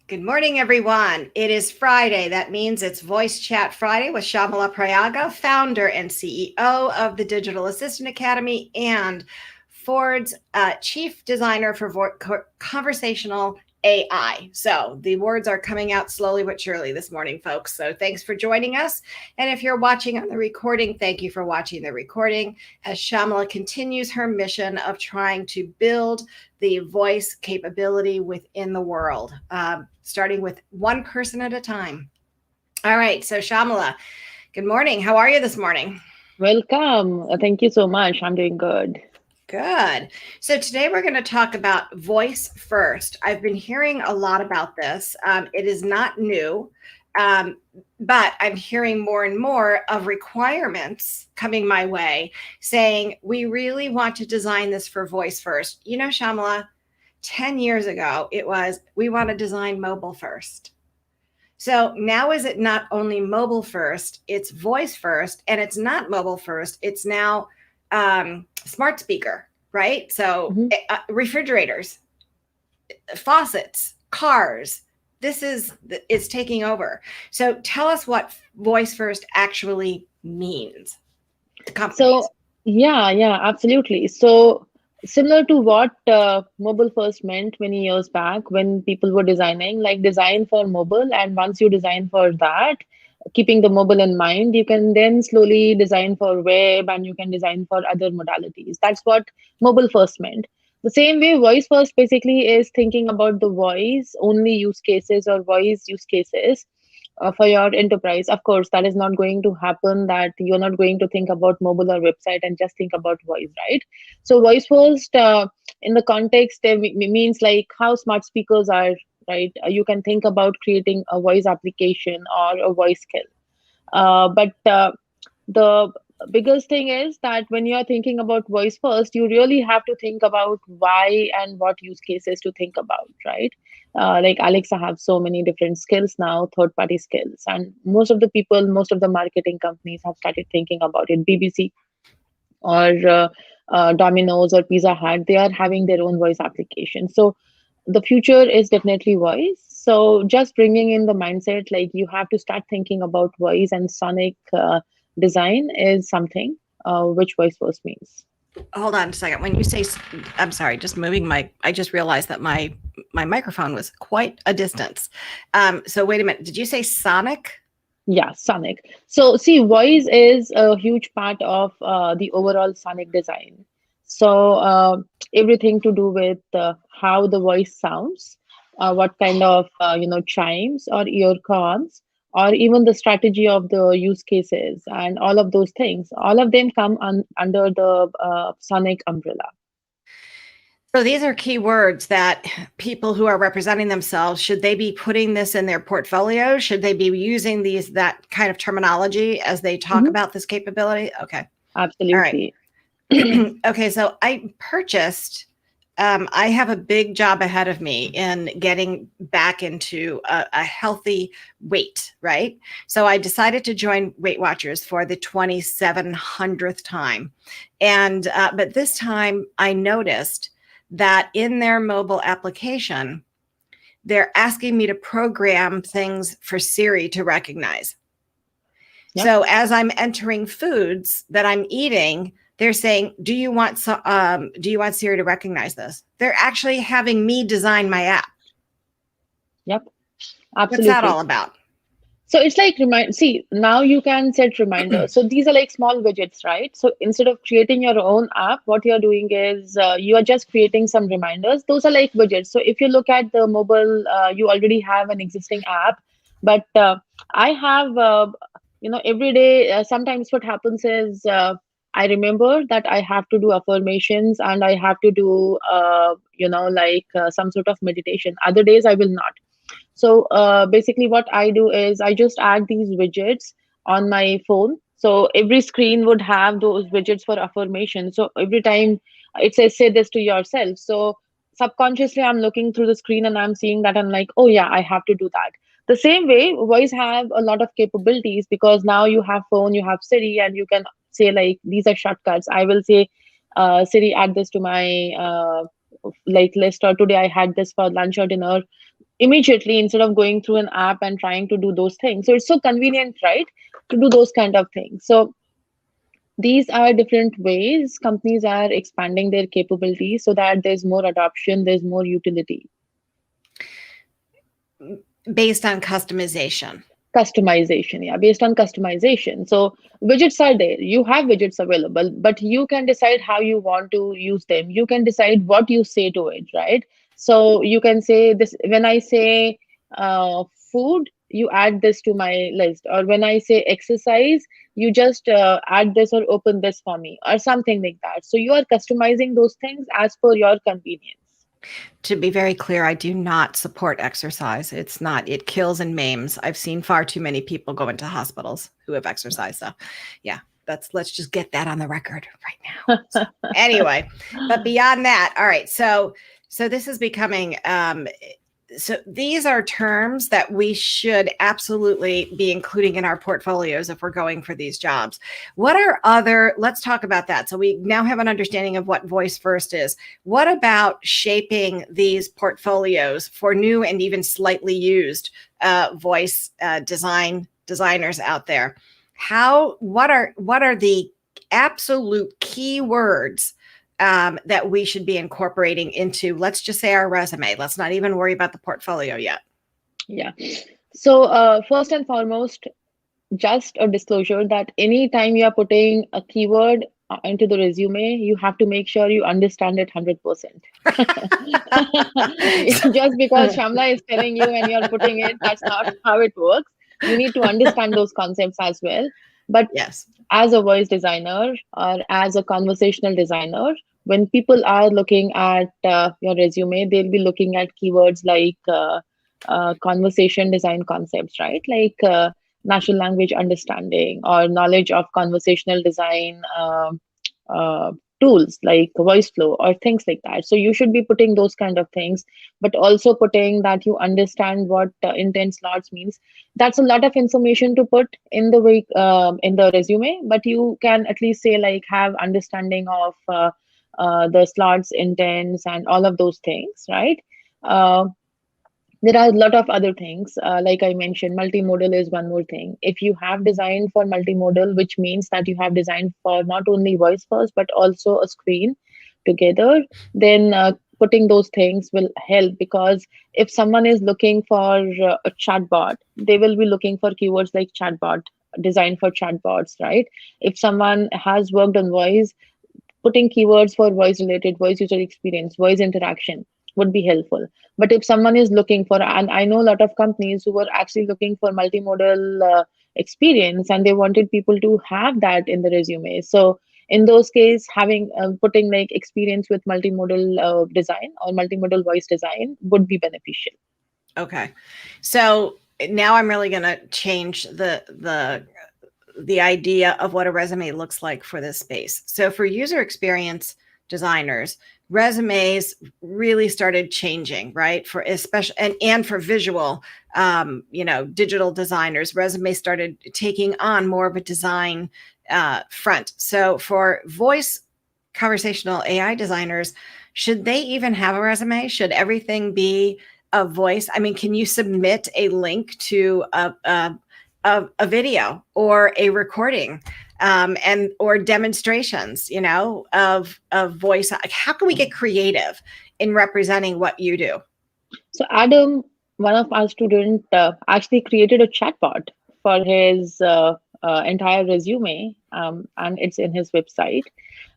Good morning, everyone. It is Friday. That means it's Voice Chat Friday with Shyamala Prayaga, founder and CEO of the Digital Assistant Academy and Ford's chief designer for conversational AI. So the words are coming out slowly but surely this morning, folks. So thanks for joining us. And if you're watching on the recording, thank you for watching the recording as Shyamala continues her mission of trying to build the voice capability within the world, starting with one person at a time. All right. So Shyamala, good morning. How are you this morning? Welcome. Thank you so much. I'm doing good. Good. So today we're going to talk about voice first. I've been hearing a lot about this. It is not new, um, but I'm hearing more and more of requirements coming my way saying we really want to design this for voice first. You know, Shamala, 10 years ago, it was we want to design mobile first. So now is it not only mobile first, it's voice first, and it's not mobile first, it's now smart speaker, right? So Mhm. refrigerators, faucets, cars. This is it's taking over. So tell us what voice first actually means to companies. So, yeah, absolutely. So, similar to what mobile first meant many years back when people were designing, like design for mobile, and once you design for that, keeping the mobile in mind, you can then slowly design for web and you can design for other modalities. That's what mobile first meant. The same way, voice first basically is thinking about the voice only use cases or voice use cases for your enterprise. Of course, that is not going to happen, that you're not going to think about mobile or website and just think about voice, right? So voice first in the context means like how smart speakers are, right? You can think about creating a voice application or a voice skill. But the biggest thing is that when you're thinking about voice first, you really have to think about why and what use cases to think about, right? Like Alexa have so many different skills now, third party skills, and most of the people, most of the marketing companies have started thinking about it. BBC or Domino's or Pizza Hut, they are having their own voice application. So the future is definitely voice. So just bringing in the mindset, like you have to start thinking about voice and sonic design is something which voice first means. Hold on a second. When you say, I'm sorry, just moving I just realized that my microphone was quite a distance. So wait a minute. Did you say Sonic? Yeah, sonic. So see, voice is a huge part of the overall sonic design. So everything to do with how the voice sounds, what kind of chimes or ear cons, or even the strategy of the use cases, and all of those things. All of them come under the sonic umbrella. So these are key words that people who are representing themselves, should they be putting this in their portfolio? Should they be using that kind of terminology as they talk Mhm. about this capability? Okay. All right. Absolutely. Okay. So I have a big job ahead of me in getting back into a healthy weight, right? So I decided to join Weight Watchers for the 2,700th time. But this time I noticed that in their mobile application, they're asking me to program things for Siri to recognize. Yep. So as I'm entering foods that I'm eating, they're saying, do you want Siri to recognize this?" They're actually having me design my app. Yep. What's that Absolutely. all about? So it's like see, now you can set reminders. So these are like small widgets, right? So instead of creating your own app, what you're doing is you are just creating some reminders. Those are like widgets. So if you look at the mobile, you already have an existing app. But I have, every day, sometimes what happens is I remember that I have to do affirmations and I have to do, some sort of meditation. Other days I will not. So basically, what I do is I just add these widgets on my phone. So every screen would have those widgets for affirmation. So every time it says, say this to yourself. So subconsciously, I'm looking through the screen and I'm seeing that I'm like, oh, yeah, I have to do that. The same way, voice have a lot of capabilities because now you have phone, you have Siri, and you can say, like, these are shortcuts. I will say, Siri, add this to my like list, or today I had this for lunch or dinner. immediately instead of going through an app and trying to do those things. So it's so convenient, right, to do those kind of things. So these are different ways companies are expanding their capabilities so that there's more adoption, there's more utility. Based on customization. Customization, yeah, based on customization. So widgets are there, you have widgets available, but you can decide how you want to use them. You can decide what you say to it, right? So you can say this, when I say food, you add this to my list, or when I say exercise, you just add this or open this for me, or something like that. So you are customizing those things as per your convenience. To be very clear, I do not support exercise. It's not, it kills and maims. I've seen far too many people go into hospitals who have exercised. So, yeah, let's just get that on the record right now. So, anyway, but beyond that, all right. So this is becoming so these are terms that we should absolutely be including in our portfolios if we're going for these jobs. What are other, let's talk about that. So we now have an understanding of what voice first is. What about shaping these portfolios for new and even slightly used voice designers out there? What are the absolute keywords that we should be incorporating into, let's just say, our resume? Let's not even worry about the portfolio yet. Yeah. So first and foremost, just a disclosure that anytime you are putting a keyword into the resume, you have to make sure you understand it 100%. Just because Shyamala is telling you and you're putting it, that's not how it works. You need to understand those concepts as well. But yes, as a voice designer or as a conversational designer, when people are looking at your resume, they'll be looking at keywords like conversation design concepts, right? Like natural language understanding or knowledge of conversational design uh, tools like voice flow or things like that. So you should be putting those kind of things, but also putting that you understand what intent slots means. That's a lot of information to put in the way in the resume, but you can at least say like have understanding of the slots, intents, and all of those things, right? Uh, there are a lot of other things. Like I mentioned, multimodal is one more thing. If you have designed for multimodal, which means that you have designed for not only voice first, but also a screen together, then putting those things will help, because if someone is looking for a chatbot, they will be looking for keywords like chatbot, designed for chatbots, right? If someone has worked on voice, putting keywords for voice related, voice user experience, voice interaction would be helpful. But if someone is looking for, and I know a lot of companies who were actually looking for multimodal experience, and they wanted people to have that in the resume. So in those cases, having putting like experience with multimodal design or multimodal voice design would be beneficial. Okay. So now I'm really going to change the idea of what a resume looks like for this space. So for user experience designers, resumes really started changing, right? For especially and for visual, digital designers, resumes started taking on more of a design front. So for voice conversational AI designers, should they even have a resume? Should everything be a voice? I mean, can you submit a link to a video or a recording and or demonstrations, of voice? How can we get creative in representing what you do? So Adam, one of our students, actually created a chatbot for his entire resume, and it's in his website,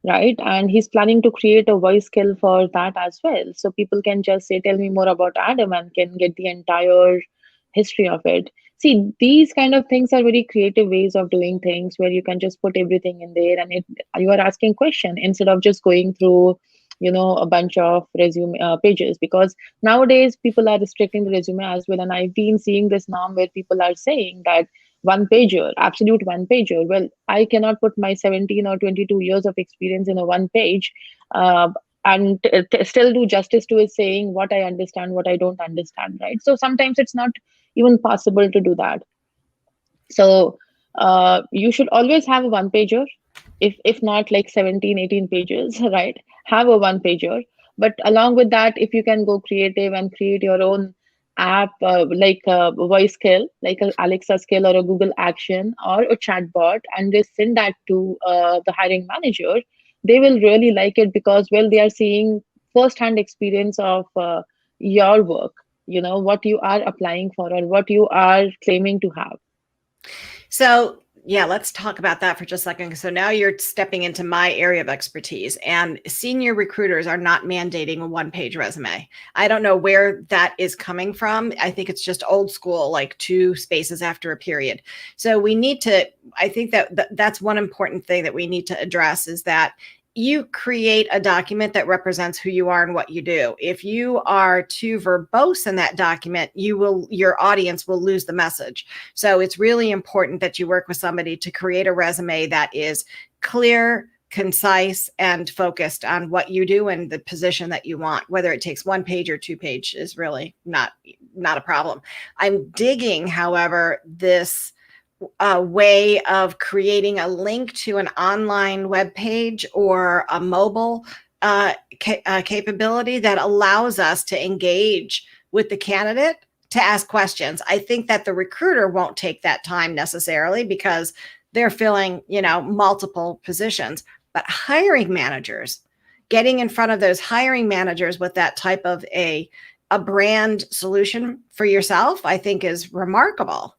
right? And he's planning to create a voice skill for that as well. So people can just say, "Tell me more about Adam," and can get the entire history of it. See, these kind of things are very creative ways of doing things where you can just put everything in there, and you are asking question instead of just going through a bunch of resume pages, because nowadays people are restricting the resume as well. And I've been seeing this norm where people are saying that one pager, absolute one pager. Well, I cannot put my 17 or 22 years of experience in a one page, and still do justice to it, saying what I understand, what I don't understand, right? So sometimes it's not even possible to do that. So you should always have a one pager, if not like 17, 18 pages, right? Have a one pager. But along with that, if you can go creative and create your own app like a voice skill, like an Alexa skill or a Google action or a chatbot, and they send that to the hiring manager, they will really like it because, well, they are seeing first-hand experience of your work, what you are applying for or what you are claiming to have. So, yeah, let's talk about that for just a second. So now you're stepping into my area of expertise, and senior recruiters are not mandating a one-page resume. I don't know where that is coming from. I think it's just old school, like two spaces after a period. So we need to, I think that's one important thing that we need to address is that you create a document that represents who you are and what you do. If you are too verbose in that document, your audience will lose the message. So it's really important that you work with somebody to create a resume that is clear, concise, and focused on what you do and the position that you want. Whether it takes 1 page or 2 page is really not a problem. I'm digging, however, this way of creating a link to an online web page or a mobile capability that allows us to engage with the candidate to ask questions. I think that the recruiter won't take that time necessarily because they're filling, multiple positions. But hiring managers, getting in front of those hiring managers with that type of a brand solution for yourself, I think is remarkable.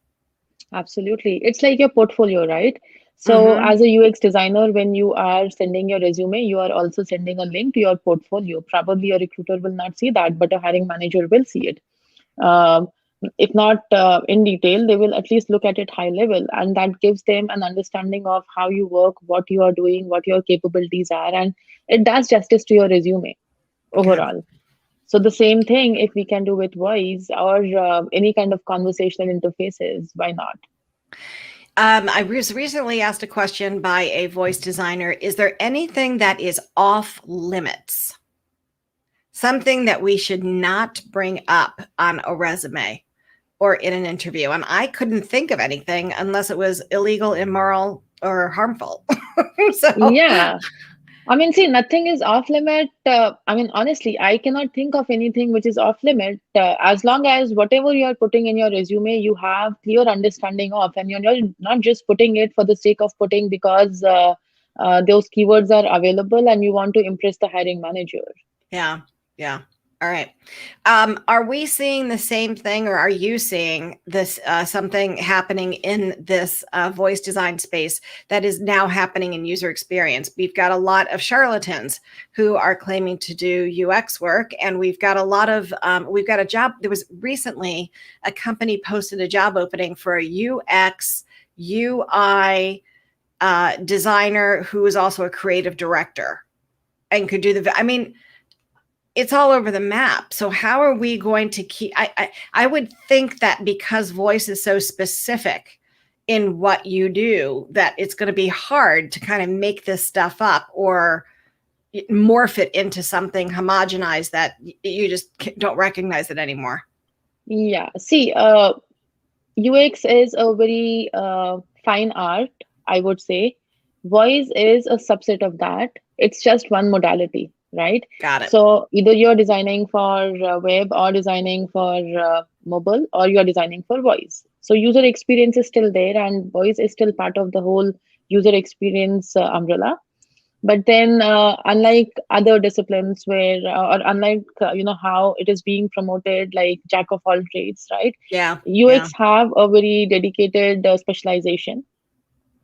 Absolutely. It's like your portfolio, right? So, Mm-hmm. as a UX designer, when you are sending your resume, you are also sending a link to your portfolio. Probably a recruiter will not see that, but a hiring manager will see it. Um, if not in detail, they will at least look at it high level, and that gives them an understanding of how you work, what you are doing, what your capabilities are, and it does justice to your resume Good. overall. So the same thing, if we can do with voice or any kind of conversational interfaces, why not? I was recently asked a question by a voice designer. Is there anything that is off limits? Something that we should not bring up on a resume or in an interview? And I couldn't think of anything unless it was illegal, immoral, or harmful. So, Yeah. I mean, see, nothing is off limit. I mean, honestly, I cannot think of anything which is off limit. As long as whatever you are putting in your resume, you have clear understanding of, and you're not just putting it for the sake of putting because those keywords are available and you want to impress the hiring manager. yeah, yeah. All right. Are we seeing the same thing, or are you seeing this something happening in this voice design space that is now happening in user experience? We've got a lot of charlatans who are claiming to do UX work, and we've got a job. There was recently a company posted a job opening for a UX UI designer who is also a creative director and could do I mean, it's all over the map. So how are we going to keep I would think that because voice is so specific in what you do, that it's going to be hard to kind of make this stuff up or morph it into something homogenized that you just don't recognize it anymore. Yeah. See, UX is a very fine art, I would say. Voice is a subset of that. It's just one modality, right? Got it. So either you're designing for web or designing for mobile or you're designing for voice. So user experience is still there and voice is still part of the whole user experience umbrella. But then unlike other disciplines where or unlike how it is being promoted like jack of all trades, right? Yeah. Yeah. UX have a very dedicated specialization.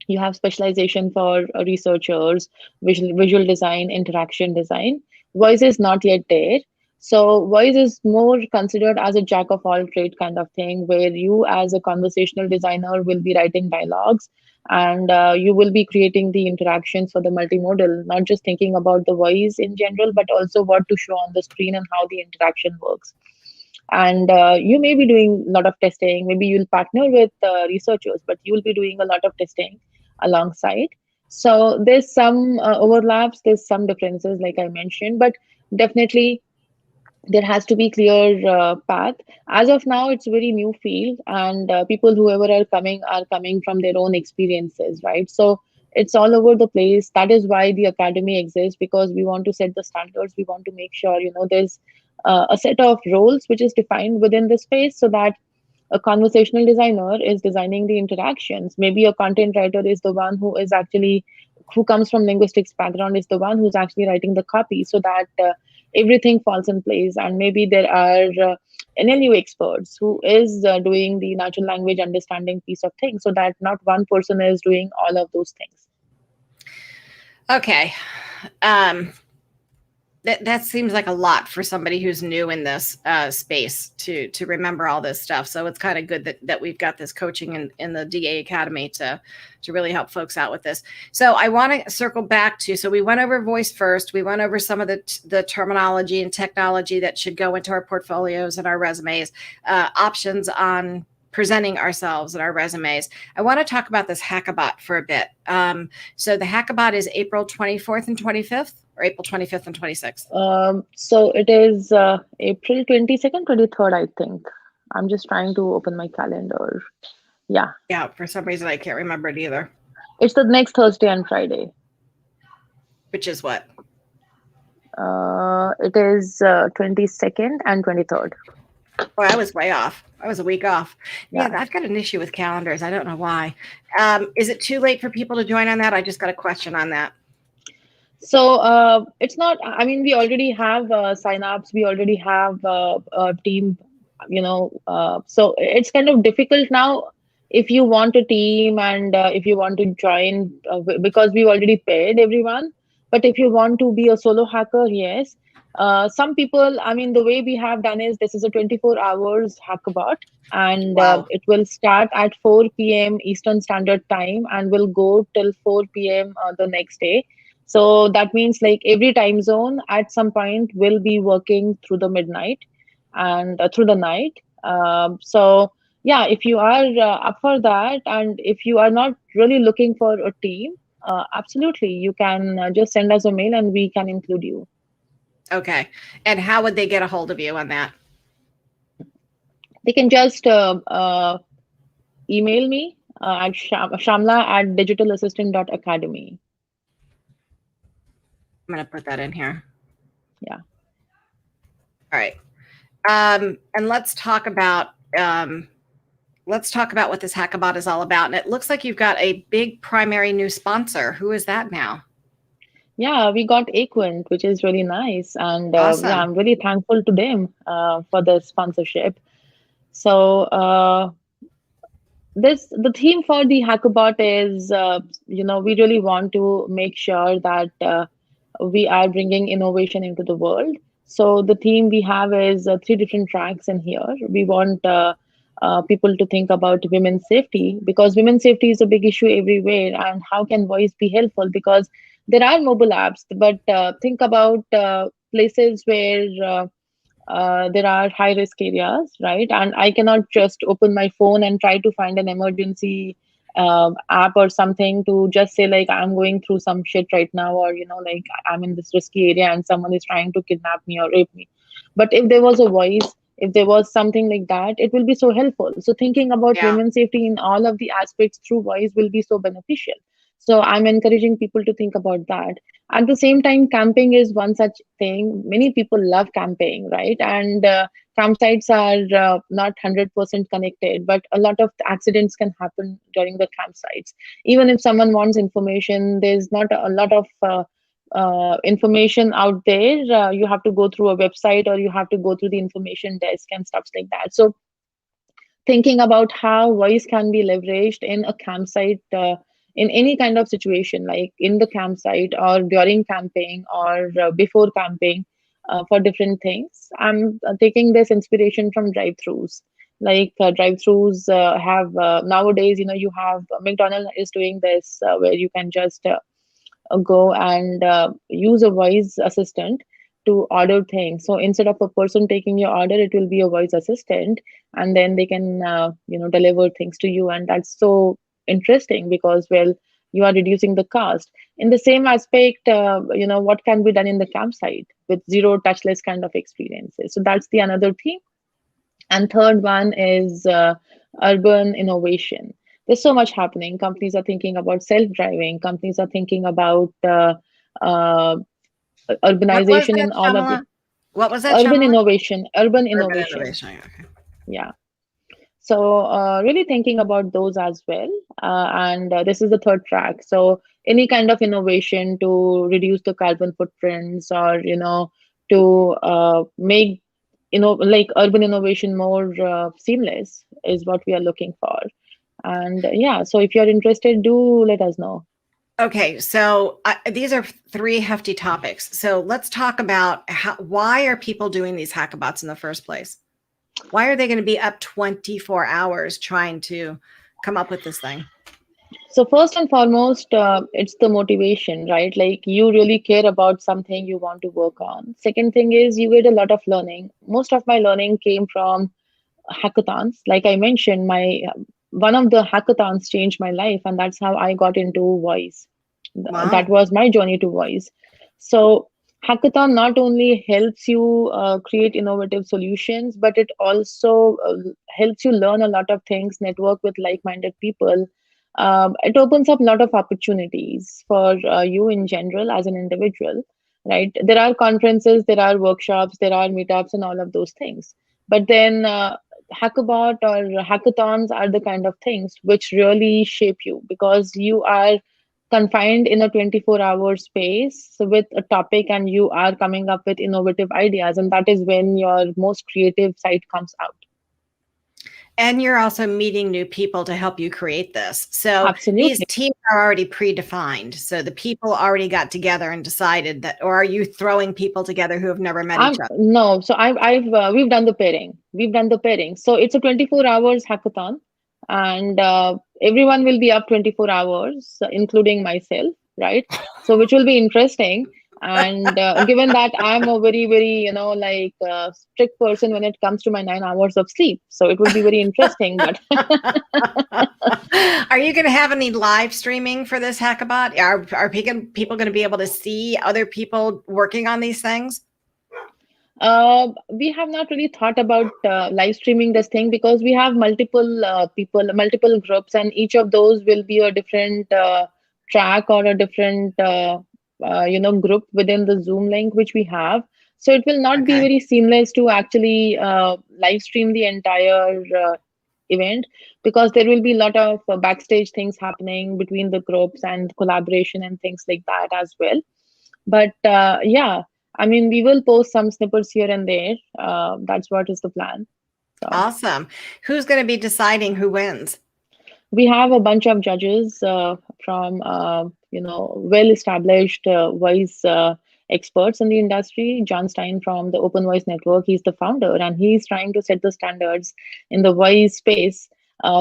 You have specialization for researchers, visual design, interaction design. Voice is not yet there. So voice is more considered as a jack of all trade kind of thing, where you as a conversational designer will be writing dialogues and you will be creating the interactions for the multimodal, not just thinking about the voice in general, but also what to show on the screen and how the interaction works. And you may be doing a lot of testing. Maybe you'll partner with researchers, but you'll be doing a lot of testing alongside. So there's some overlaps, there's some differences, like I mentioned, but definitely there has to be clear path. As of now, it's a very new field, and people whoever are coming from their own experiences, right? So It's all over the place. That is why the academy exists, because we want to set the standards. We want to make sure, there's a set of roles which is defined within the space, so that a conversational designer is designing the interactions. Maybe a content writer is the one who comes from linguistics background, is the one who's actually writing the copy, so that everything falls in place. And maybe there are NLU experts who is doing the natural language understanding piece of things, so that not one person is doing all of those things. Okay. That seems like a lot for somebody who's new in this space to remember all this stuff. So it's kind of good that we've got this coaching in the DA Academy to really help folks out with this. So I want to circle back to, so we went over voice first. We went over some of the terminology and technology that should go into our portfolios and our resumes, options on presenting ourselves and our resumes. I want to talk about this Hackabot for a bit. So the Hackabot is April 24th and 25th, or April 25th and 26th? So it is April 22nd, 23rd, I think. I'm just trying to open my calendar. Yeah. Yeah, for some reason I can't remember it either. It's the next Thursday and Friday. Which is what? It is 22nd and 23rd. Oh, I was way off. I was a week off. Yeah, Yeah. I've got an issue with calendars. I don't know why. Is it too late for people to join on that? I just got a question on that. So it's not, I mean, we already have signups, we already have a team, so it's kind of difficult now if you want a team and if you want to join, because we've already paid everyone. But if you want to be a solo hacker, yes. Some people, I mean, the way we have done is this is a 24 hours hackathon, and Wow. it will start at 4 p.m. Eastern Standard Time and will go till 4 p.m. The next day. So that means like every time zone at some point will be working through the midnight and through the night. So yeah, if you are up for that, and if you are not really looking for a team, absolutely, you can just send us a mail and we can include you. Okay. And how would they get a hold of you on that? They can just email me at shamla@digitalassistant.academy. I'm going to put that in here. Yeah. All right. And let's talk about what this Hackabot is all about. And it looks like you've got a big primary new sponsor. Who is that now? Yeah, we got Aquint, which is really nice, and yeah, Awesome. I'm really thankful to them for the sponsorship. So the theme for the hackathon is, we really want to make sure that we are bringing innovation into the world. So the theme we have is three different tracks in here. We want people to think about women's safety, because women's safety is a big issue everywhere, and how can voice be helpful? Because there are mobile apps, but think about places where there are high risk areas, right? And I cannot just open my phone and try to find an emergency app or something to just say like I'm going through some shit right now, or like I'm in this risky area and someone is trying to kidnap me or rape me. But if there was a voice, if there was something like that, it will be so helpful. So thinking about Yeah. women's safety in all of the aspects through voice will be so beneficial. So I'm encouraging people to think about that. At the same time, camping is one such thing. Many people love camping, right? And campsites are not 100% connected, but a lot of accidents can happen during the campsites. Even if someone wants information, there's not a lot of information out there. You have to go through a website, or you have to go through the information desk and stuff like that. So thinking about how voice can be leveraged in a campsite, in any kind of situation, like in the campsite or during camping or before camping, for different things. I'm taking this inspiration from drive-throughs. Like drive-throughs have nowadays, you have McDonald's is doing this, where you can just go and use a voice assistant to order things. So instead of a person taking your order, it will be a voice assistant, and then they can deliver things to you. And that's so interesting because, well, you are reducing the cost. In the same aspect, what can be done in the campsite with zero touchless kind of experiences. So that's the another theme. And third one is urban innovation. There's so much happening. Companies are thinking about self-driving. Companies are thinking about uh, What was urbanization that, in all of the Shamala? What was that, Shamala? urban Urban innovation. innovation. Okay. Yeah. So really thinking about those as well. And this is the third track. So any kind of innovation to reduce the carbon footprints, or to make like urban innovation more seamless, is what we are looking for. And yeah, so if you're interested, do let us know. Okay, so these are three hefty topics. So let's talk about why are people doing these hackabots in the first place? Why are they going to be up 24 hours trying to come up with this thing? So first and foremost, it's the motivation, right? Like you really care about something you want to work on. Second thing is you get a lot of learning. Most of my learning came from hackathons. Like I mentioned, my one of the hackathons changed my life, and that's how I got into voice. That Wow. was my journey to voice. So hackathon not only helps you create innovative solutions, but it also helps you learn a lot of things, network with like-minded people. It opens up a lot of opportunities for you in general as an individual, right? There are conferences, there are workshops, there are meetups, and all of those things. But then hackathon or hackathons are the kind of things which really shape you, because you are confined in a 24-hour space with a topic, and you are coming up with innovative ideas, and that is when your most creative side comes out. And you're also meeting new people to help you create this. So these Absolutely. teams are already predefined. So the people already got together and decided that, or are you throwing people together who have never met each I'm other? no, so I've we've done the pairing. We've done the pairing. So it's a 24 hours hackathon, and everyone will be up 24 hours, including myself, right? So which will be interesting. And given that I'm a very, very, like strict person when it comes to my 9 hours of sleep, so it will be very interesting. But Are you going to have any live streaming for this hackathon? Are people going to be able to see other people working on these things? We have not really thought about live streaming this thing, because we have multiple people, multiple groups, and each of those will be a different track or a different, group within the Zoom link which we have. So it will not be Okay. very seamless to actually live stream the entire event, because there will be a lot of backstage things happening between the groups and collaboration and things like that as well. But yeah, I mean, we will post some snippets here and there. That's what is the plan. So Awesome. Who's going to be deciding who wins? we have a bunch of judges from well-established voice experts in the industry. John Stein from the Open Voice Network, he's the founder, and he's trying to set the standards in the voice space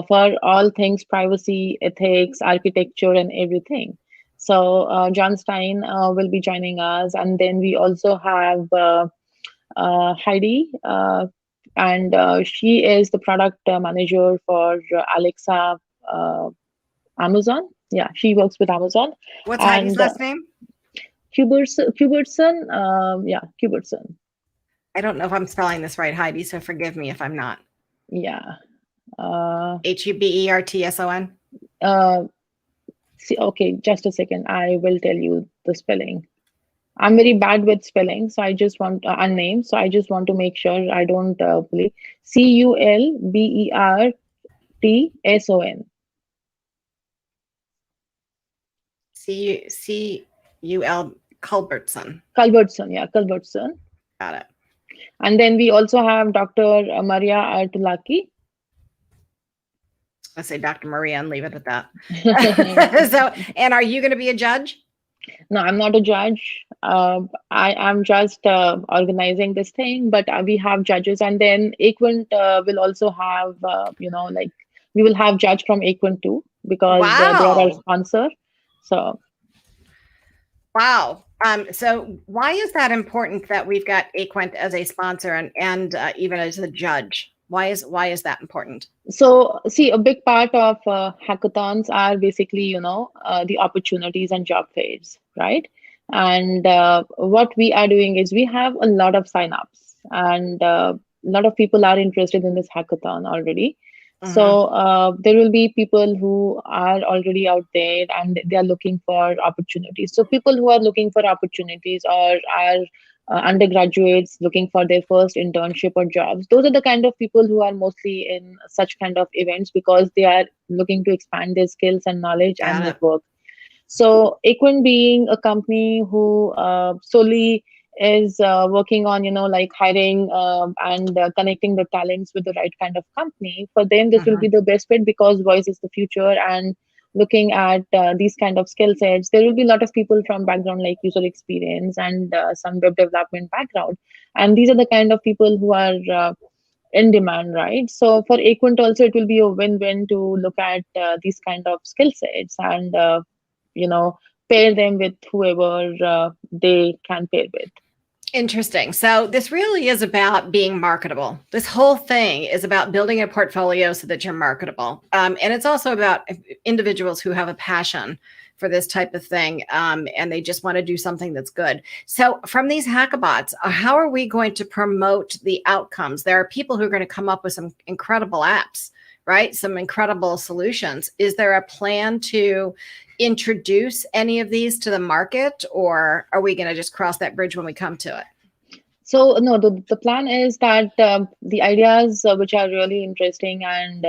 for all things privacy, ethics, architecture, and everything. So John Stein will be joining us, and then we also have Heidi, and she is the product manager for Alexa, uh, Amazon. Yeah, she works with Amazon. What's Heidi's And last name? Cubertson, yeah, Cubertson. I don't know if I'm spelling this right, Heidi, so forgive me if I'm not. Yeah. Uh, Hubertson. uh, See, okay, just a second. I will tell you the spelling. I'm very bad with spelling, so I just want a name. So I just want to make sure I don't believe. Culbertson. Cul Culbertson. Culbertson, yeah, Culbertson. Got it. And then we also have Dr. Maria Artulaki. Let's say Dr. Maria and leave it at that. So, and are you going to be a judge? No, I'm not a judge. I am just organizing this thing, but we have judges, and then Aquint will also have, like we will have judge from Aquint too, because they are our Wow. sponsor. So Wow. So why is that important that we've got Aquint as a sponsor and even as a judge? Why is that important? So, see, a big part of hackathons are basically, the opportunities and job fairs, right? And what we are doing is we have a lot of signups, and a lot of people are interested in this hackathon already. Hmm. So there will be people who are already out there and they are looking for opportunities. So people who are looking for opportunities or are undergraduates looking for their first internship or jobs, those are the kind of people who are mostly in such kind of events because they are looking to expand their skills and knowledge and Got it. network. So Equin being a company who solely is working on, like hiring and connecting the talents with the right kind of company, for them this will Hmm. be the best fit because voice is the future. And looking at these kind of skill sets, there will be a lot of people from background like user experience and some web development background, and these are the kind of people who are in demand, right? So for Aquint also, it will be a win-win to look at these kind of skill sets and you know pair them with whoever they can pair with. Interesting. So this really is about being marketable. This whole thing is about building a portfolio so that you're marketable, and it's also about individuals who have a passion for this type of thing, and they just want to do something that's good. So from these hackabots, how are we going to promote the outcomes? There are people who are going to come up with some incredible apps, right? Some incredible solutions. Is there a plan to introduce any of these to the market, or are we going to just cross that bridge when we come to it? So no, the plan is that the ideas which are really interesting and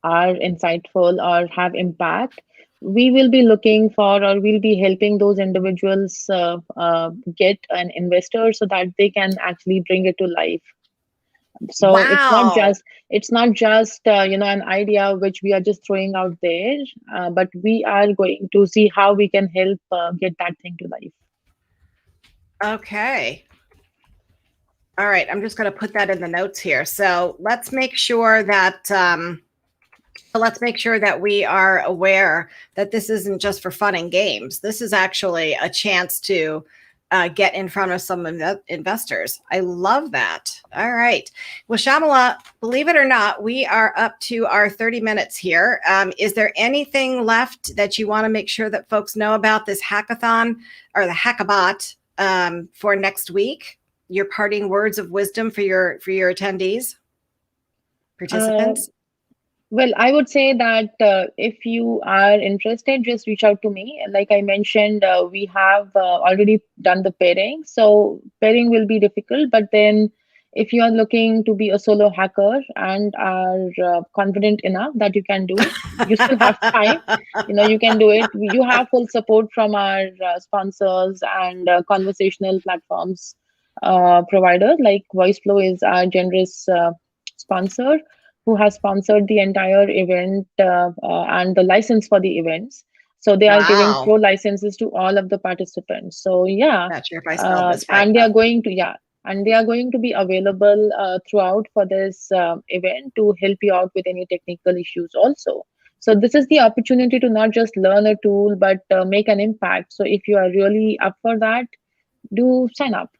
are insightful or have impact, we will be looking for or we'll be helping those individuals get an investor so that they can actually bring it to life. So Wow. it's not just an idea which we are just throwing out there, but we are going to see how we can help get that thing to life. Okay. All right. I'm just going to put that in the notes here. So let's make sure that we are aware that this isn't just for fun and games. This is actually a chance to get in front of some investors. I love that. All right. Well, Shamala, believe it or not, we are up to our 30 minutes here. Is there anything left that you want to make sure that folks know about this hackathon or the hackabot for next week? Your parting words of wisdom for your attendees, Uh, participants? Well, I would say that if you are interested, just reach out to me. Like I mentioned, we have already done the pairing. So pairing will be difficult, but then if you are looking to be a solo hacker and are confident enough that you can do, you still have time. You can do it. You have full support from our sponsors and conversational platforms provider. Like VoiceFlow is our generous sponsor who has sponsored the entire event and the license for the events. So they are giving Wow. pro licenses to all of the participants. So yeah, Not sure if I spelled this right, and they but are going to and they are going to be available throughout for this event to help you out with any technical issues also. So this is the opportunity to not just learn a tool but make an impact. So if you are really up for that, do sign up.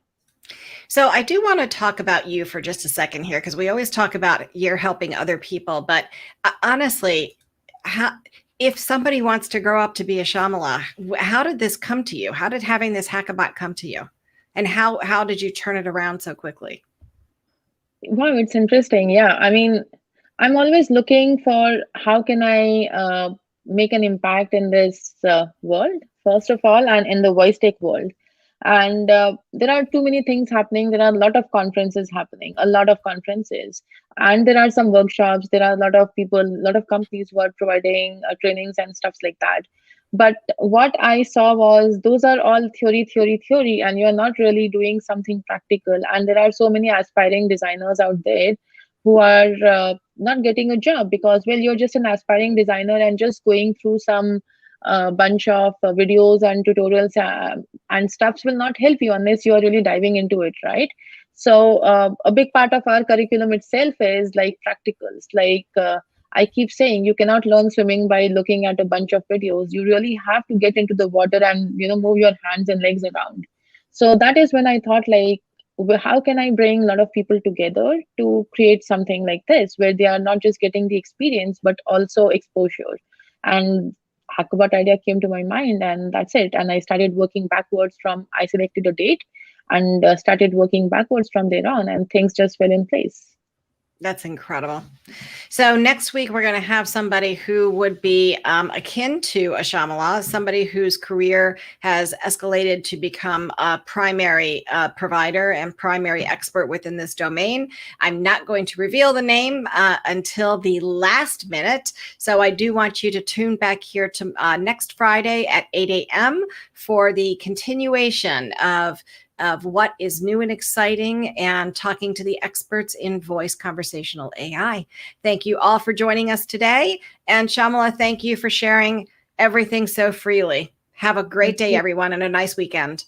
so I do want to talk about you for just a second here because we always talk about you're helping other people, but honestly, how, if somebody wants to grow up to be a Shamala, how did this come to you? How did having this hackabat come to you? And how did you turn it around so quickly? Wow, it's interesting. Yeah, I mean, I'm always looking for how can I make an impact in this world, first of all, and in the voice tech world. And there are too many things happening. There are a lot of conferences happening, a lot of conferences, and there are some workshops. There are a lot of people, a lot of companies who are providing trainings and stuff like that. But what I saw was those are all theory, theory, theory, and you're not really doing something practical. And there are so many aspiring designers out there who are not getting a job because, well, you're just an aspiring designer and just going through some bunch of videos and tutorials and stuffs will not help you unless you are really diving into it, right? So a big part of our curriculum itself is like practicals. Like I keep saying, you cannot learn swimming by looking at a bunch of videos. You really have to get into the water and move your hands and legs around. So that is when I thought, like, how can I bring a lot of people together to create something like this where they are not just getting the experience but also exposure. And hackabat idea came to my mind, and that's it. And I started working backwards from I selected a date and started working backwards from there on, and things just fell in place. That's incredible. So next week, we're going to have somebody who would be akin to a Shyamala, somebody whose career has escalated to become a primary provider and primary expert within this domain. I'm not going to reveal the name until the last minute. So I do want you to tune back here to next Friday at 8 a.m. for the continuation of what is new and exciting and talking to the experts in voice conversational AI. Thank you all for joining us today. And Shyamala, thank you for sharing everything so freely. Have a great Thank day, you. everyone, and a nice weekend.